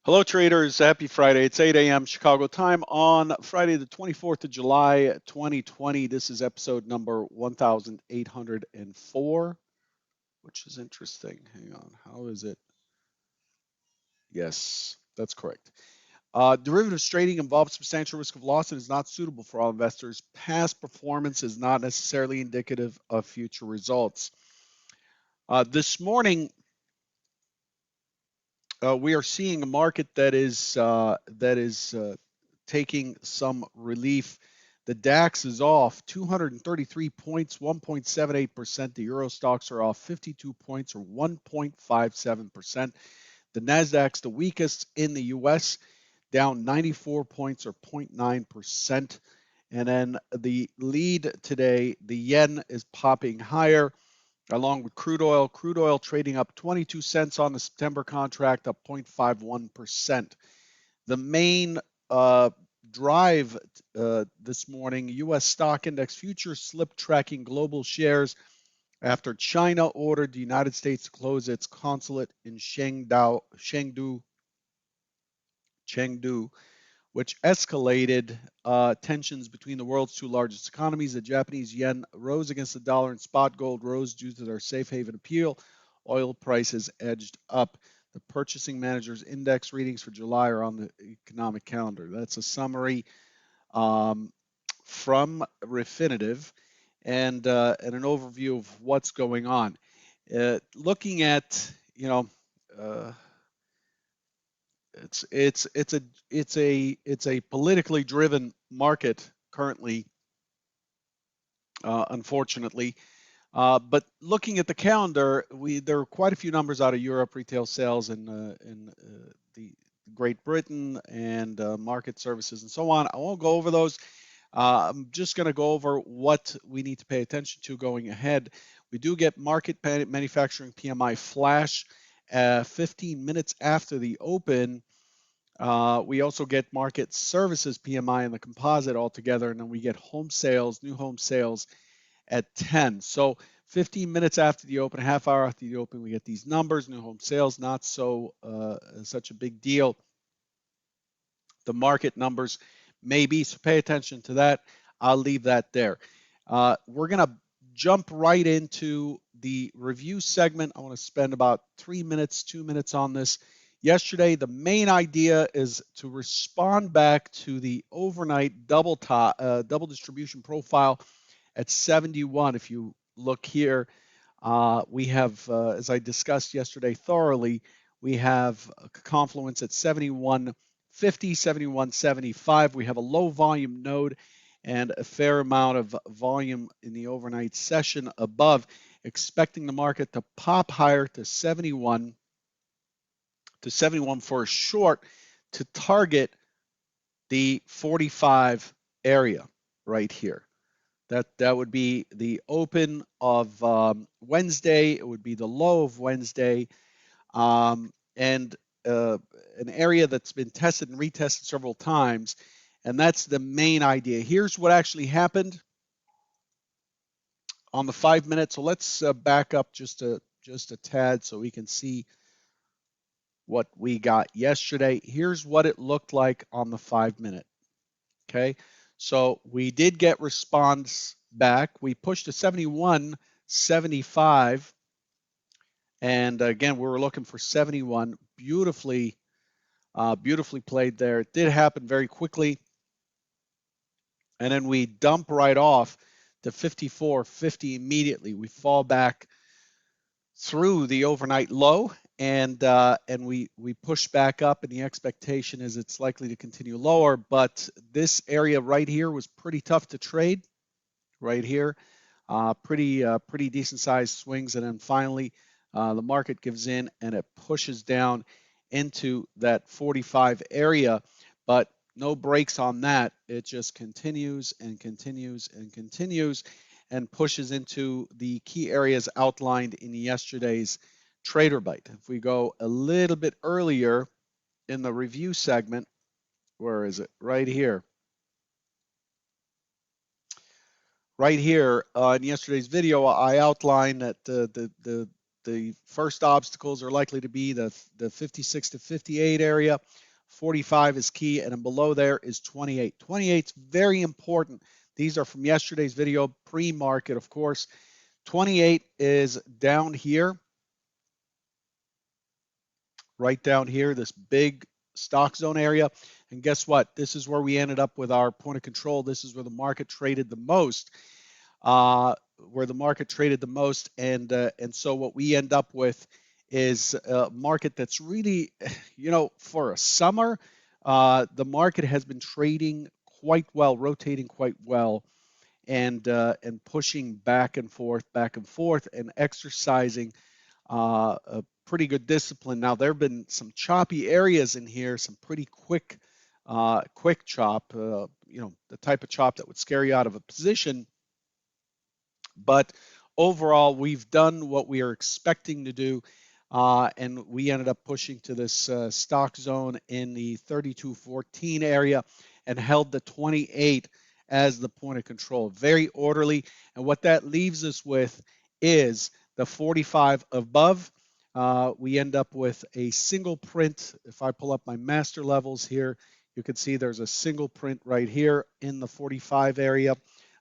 Hello, traders. Happy Friday. It's 8 a.m. Chicago time on Friday, the 24th of July, 2020. This is episode number 1804, which is interesting. Hang on. How is it? Yes, that's correct. Derivatives trading involves substantial risk of loss and is not suitable for all investors. Past performance is not necessarily indicative of future results. This morning, we are seeing a market that is taking some relief. The DAX is off 233 points, 1.78%. The Euro stocks are off 52 points, or 1.57%. The Nasdaq's the weakest in the U.S., down 94 points, or 0.9%. And then the lead today, the yen is popping higher along with crude oil. Crude oil trading up 22 cents on the September contract, up 0.51%. The main drive this morning, U.S. stock index futures slip tracking global shares after China ordered the United States to close its consulate in Chengdu, which escalated tensions between the world's two largest economies. The Japanese yen rose against the dollar, and spot gold rose due to their safe haven appeal. Oil prices edged up. The Purchasing Managers Index readings for July are on the economic calendar. That's a summary from Refinitiv and an overview of what's going on. Looking at, uh, it's a politically driven market currently, unfortunately. But looking at the calendar, there are quite a few numbers out of Europe, retail sales in the Great Britain, and market services and so on. I won't go over those. I'm just going to go over what we need to pay attention to going ahead. We do get market manufacturing PMI flash 15 minutes after the open. We also get market services PMI and the composite altogether, and then we get home sales, new home sales at 10. So 15 minutes after the open, a half hour after the open, we get these numbers. New home sales, not such a big deal. The market numbers maybe, so pay attention to that. I'll leave that there. We're going to jump right into the review segment. I want to spend about 3 minutes, 2 minutes on this. Yesterday, the main idea is to respond back to the overnight double distribution profile at 71. If you look here, we have, as I discussed yesterday thoroughly, we have a confluence at 71.50, 71.75. We have a low volume node and a fair amount of volume in the overnight session above, expecting the market to pop higher to 71 for a short to target the 45 area right here. That would be the open of Wednesday. It would be the low of Wednesday, and an area that's been tested and retested several times. And that's the main idea. Here's what actually happened on the 5 minutes. So let's back up just a tad so we can see what we got yesterday. Here's what it looked like on the 5 minute. Okay, so we did get response back. We pushed to 71.75, and again we were looking for 71. Beautifully played there. It did happen very quickly, and then we dump right off to 54.50 immediately. We fall back through the overnight low, and we push back up, and the expectation is it's likely to continue lower. But this area right here was pretty tough to trade. Right here, pretty decent sized swings, and then finally the market gives in and it pushes down into that 45 area, but no brakes on that. It just continues and continues and continues and pushes into the key areas outlined in yesterday's Trader Bite. If we go a little bit earlier in the review segment, where is it? Right here. Right here in yesterday's video, I outlined that the the first obstacles are likely to be the 56 to 58 area. 45 is key, and then below there is 28. 28 is very important. These are from yesterday's video, pre-market, of course. 28 is down here, right down here, this big stock zone area. And guess what? This is where we ended up with our point of control. This is where the market traded the most. And so what we end up with is a market that's really, for a summer, the market has been trading quite well, rotating quite well, and pushing back and forth, and exercising a pretty good discipline. Now there have been some choppy areas in here, some pretty quick chop, the type of chop that would scare you out of a position. But overall, we've done what we are expecting to do, and we ended up pushing to this stock zone in the 32.14 area and held the 28 as the point of control. Very orderly, and what that leaves us with is the 45 above. We end up with a single print. If I pull up my master levels here, you can see there's a single print right here in the 45 area,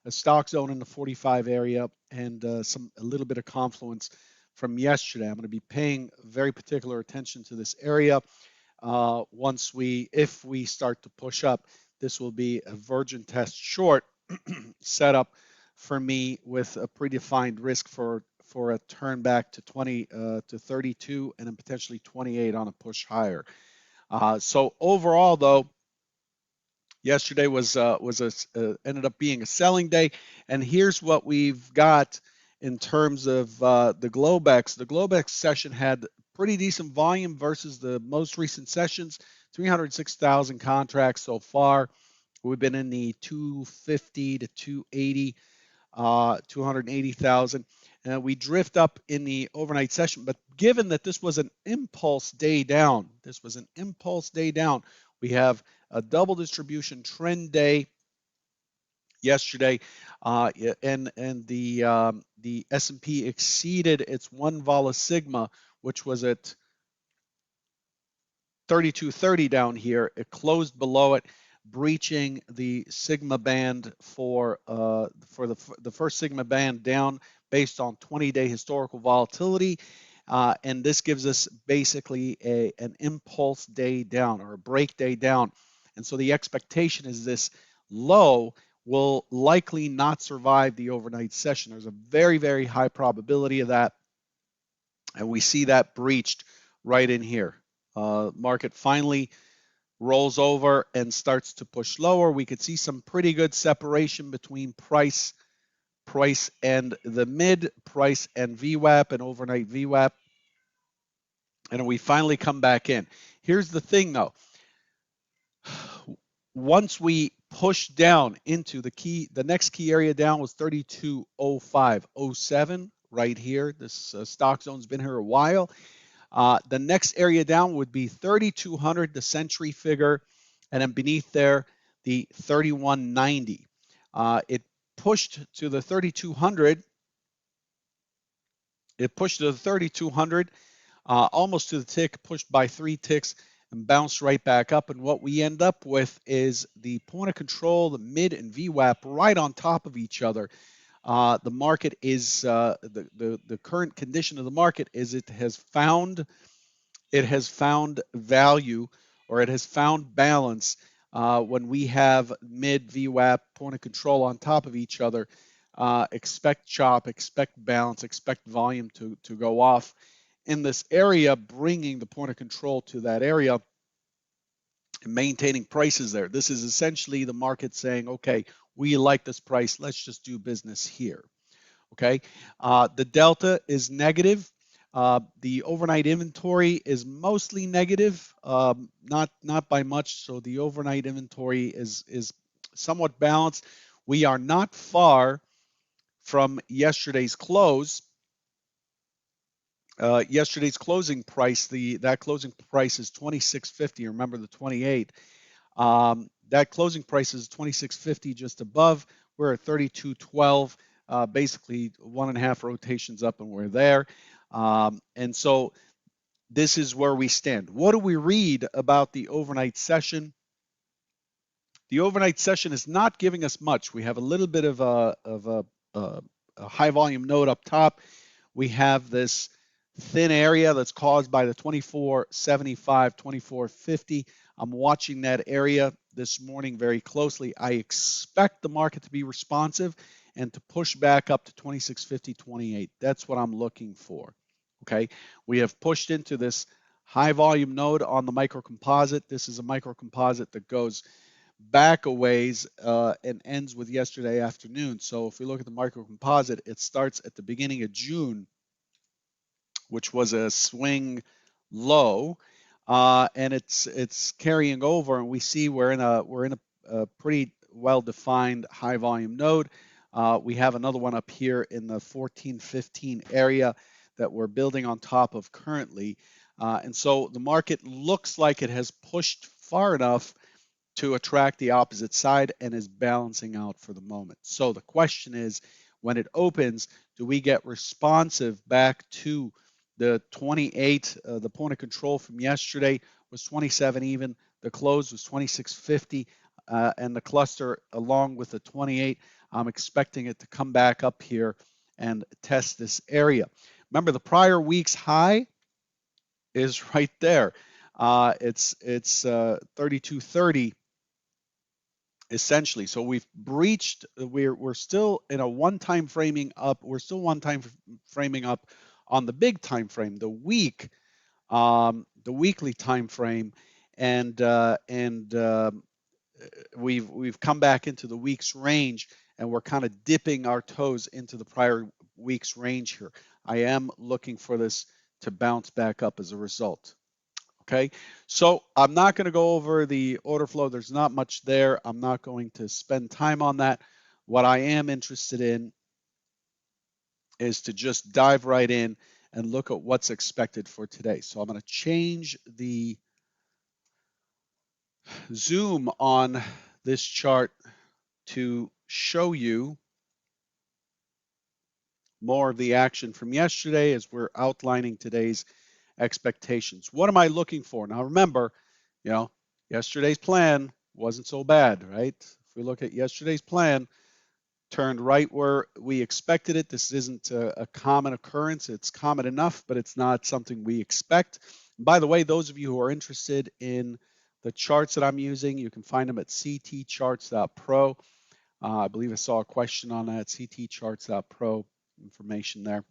a stock zone in the 45 area, and a little bit of confluence from yesterday. I'm going to be paying very particular attention to this area. If we start to push up, this will be a virgin test short setup for me with a predefined risk for a turn back to 20 to 32 and then potentially 28 on a push higher. So overall, though, yesterday ended up being a selling day, and here's what we've got in terms of the Globex. The Globex session had pretty decent volume versus the most recent sessions. 306,000 contracts so far. We've been in the 250 to 280, 280,000. We drift up in the overnight session, but given that this was an impulse day down, we have a double distribution trend day yesterday, and the S&P exceeded its one vol sigma, which was at 3230 down here. It closed below it, breaching the sigma band for the first sigma band down based on 20-day historical volatility. And this gives us basically an impulse day down, or a break day down. And so the expectation is this low will likely not survive the overnight session. There's a very, very high probability of that. And we see that breached right in here. Market finally rolls over and starts to push lower. We could see some pretty good separation between price and the mid, price and VWAP, and overnight VWAP. And we finally come back in. Here's the thing though. Once we push down into the next key area down was 3205.07 right here. This stock zone's been here a while. The next area down would be 3200, the century figure, and then beneath there, the 3190. It pushed to the 3200. Almost to the tick, pushed by 3 ticks, and bounced right back up. And what we end up with is the point of control, the mid and VWAP right on top of each other. The market is the current condition of the market is it has found value, or it has found balance when we have mid VWAP point of control on top of each other. Expect chop, expect balance, expect volume to go off in this area, bringing the point of control to that area and maintaining prices there. This is essentially the market saying, okay, we like this price, let's just do business here. Okay, the delta is negative. The overnight inventory is mostly negative, not by much. So the overnight inventory is somewhat balanced. We are not far from yesterday's close. Yesterday's closing price, that closing price is 26.50. Remember the 28. That closing price is 26.50, just above. We're at 32.12. Basically 1.5 rotations up, and we're there. And so this is where we stand. What do we read about the overnight session? The overnight session is not giving us much. We have a little bit of a high volume node up top. We have this thin area that's caused by the 2475, 2450. I'm watching that area this morning very closely. I expect the market to be responsive and to push back up to 2650, 28. That's what I'm looking for. Okay, we have pushed into this high volume node on the micro composite. This is a micro composite that goes back a ways and ends with yesterday afternoon. So if we look at the micro composite, it starts at the beginning of June, which was a swing low, and it's carrying over, and we see we're in a pretty well-defined high volume node. We have another one up here in the 1415 area that we're building on top of currently, and so the market looks like it has pushed far enough to attract the opposite side and is balancing out for the moment. So the question is, when it opens, do we get responsive back to the 28? The point of control from yesterday was 27 even. The close was 26.50, and the cluster along with the 28. I'm expecting it to come back up here and test this area. Remember, the prior week's high is right there. It's 32.30 essentially. So we've breached, we're still in a one time framing up. We're still one time framing up on the big time frame, the weekly time frame, and we've come back into the week's range, and we're kind of dipping our toes into the prior week's range here. I am looking for this to bounce back up as a result. Okay, so I'm not going to go over the order flow. There's not much there. I'm not going to spend time on that. What I am interested in is to just dive right in and look at what's expected for today. So I'm going to change the zoom on this chart to show you more of the action from yesterday as we're outlining today's expectations. What am I looking for? Now remember, you know, yesterday's plan wasn't so bad, right? If we look at yesterday's plan, turned right where we expected it. This isn't a common occurrence. It's common enough, but it's not something we expect. And by the way, those of you who are interested in the charts that I'm using, you can find them at ctcharts.pro. I believe I saw a question on that, ctcharts.pro, information there.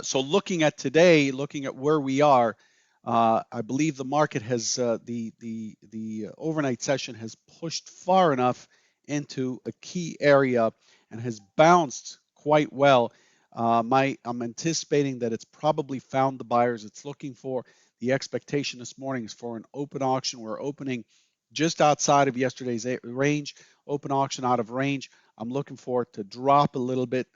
So looking at today, looking at where we are, I believe the market has the overnight session has pushed far enough into a key area and has bounced quite well. I'm anticipating that it's probably found the buyers it's looking for. The expectation this morning is for an open auction. We're opening just outside of yesterday's range, open auction out of range. I'm looking for it to drop a little bit,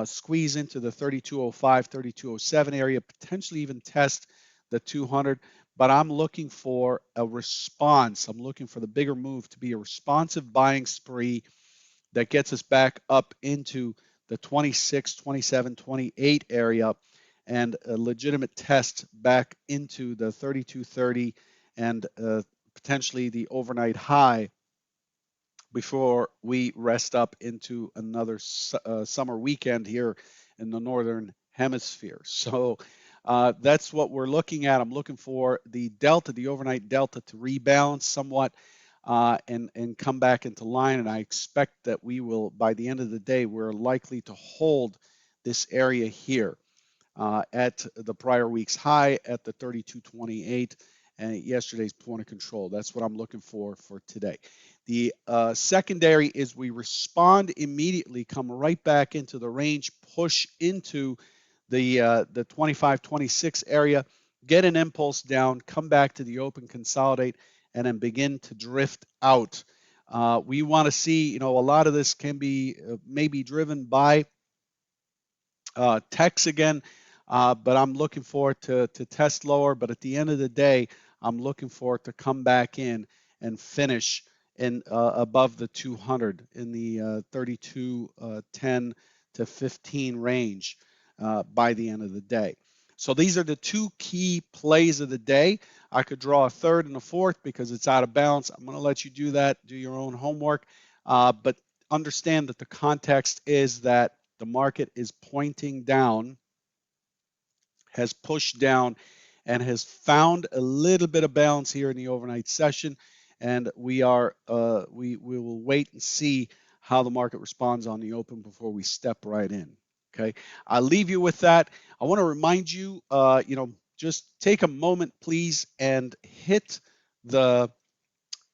squeeze into the 3205, 3207 area, potentially even test the 200. But I'm looking for a response. I'm looking for the bigger move to be a responsive buying spree that gets us back up into the 26, 27, 28 area and a legitimate test back into the 3230 and potentially the overnight high before we rest up into another summer weekend here in the northern hemisphere. So that's what we're looking at. I'm looking for the delta, the overnight delta, to rebalance somewhat and come back into line. And I expect that we will, by the end of the day, we're likely to hold this area here at the prior week's high at the 32.28 and yesterday's point of control. That's what I'm looking for today. The secondary is we respond immediately, come right back into the range, push into the 25-26 area, get an impulse down, come back to the open, consolidate, and then begin to drift out. We want to see, you know, a lot of this can be maybe driven by techs again, but I'm looking for it to test lower. But at the end of the day, I'm looking for it to come back in and finish in above the 200 in the 32.10 to 15 range. by the end of the day. So these are the two key plays of the day. I could draw a third and a fourth because it's out of balance. I'm going to let you do that, do your own homework. But understand that the context is that the market is pointing down, has pushed down, and has found a little bit of balance here in the overnight session. And we will wait and see how the market responds on the open before we step right in. Okay, I'll leave you with that. I want to remind you, just take a moment, please, and the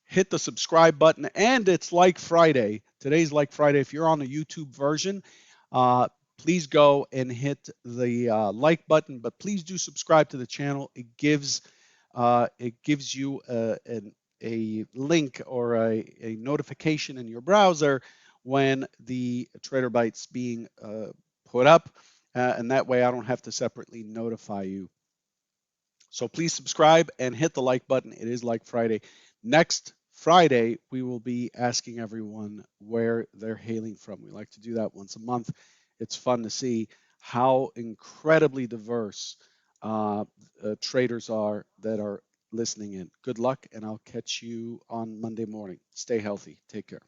hit the subscribe button. And it's like Friday. Today's like Friday. If you're on the YouTube version, uh, please go and hit the like button. But please do subscribe to the channel. It gives you a link or a notification in your browser when the Trader Bytes being put up, and that way I don't have to separately notify you. So please subscribe and hit the like button. It is like Friday. Next Friday, we will be asking everyone where they're hailing from. We like to do that once a month. It's fun to see how incredibly diverse traders are that are listening in. Good luck, and I'll catch you on Monday morning. Stay healthy. Take care.